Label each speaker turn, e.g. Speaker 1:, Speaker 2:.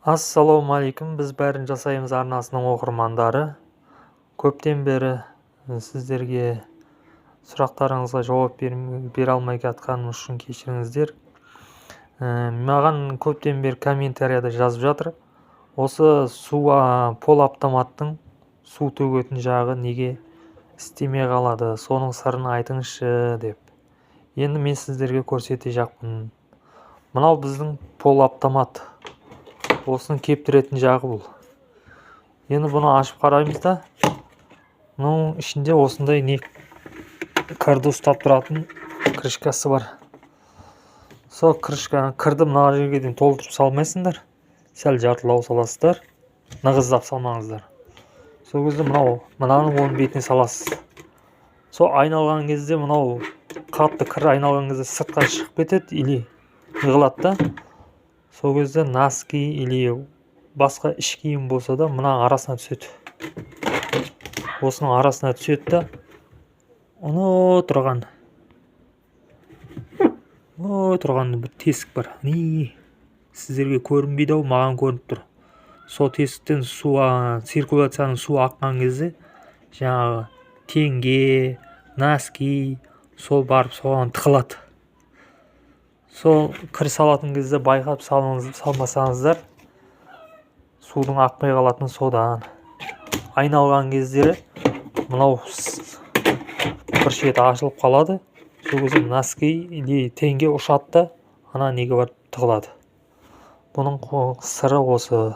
Speaker 1: Ассалаумағалейкум, біз бәрін жасаймыз арнасының оқырмандары. Көптен бері сіздерге сұрақтарыңызға жауап бере алмай жатқаным үшін кешіріңіздер. Маған көптен бері комментарияда жазып жатыр. Осы пол автоматтың су төгетін жағы неге істемей қалады, соның сырын айтыңызшы деп. Енді мен сіздерге көрсете жақпын. Мынау біздің пол автомат. Осының кептіретін жағы бұл. Енді бұны ашып қараймыз да, мұның ішінде осындай кірді ұстап тұратын крышкасы бар. Сол крышканы кірді мына жерге дейін толтырып салмайсыңдар, сәл жартылау саласыздар, нығыздап салмаңыздар. Сол кезде мынаның оның бетіне саласыз. Сол айналған кезде мынау қатты кір айналған кезде сыртқа шығып кетеді или йығылады да. Сол кезде носки или басқа іш киім болса да мына арасына түседі. Осының арасына түседі да, тұрған бір тесік бар. Сіздерге көрінбейді ау, маған көрініп тұр. Сол тесіктен циркуляцияның су аққан кезде жаңағы теңге, носки сол барып соған тығылады. Сол кір салатын кезде байқап салмасаңыздар, судың ақпай қалатын содан. Айналған кездері мынау бір шеті ашылып қалады. Сол кезде носки или теңге ұшады да, ана неге барып тығылады. Бұның сыры осы.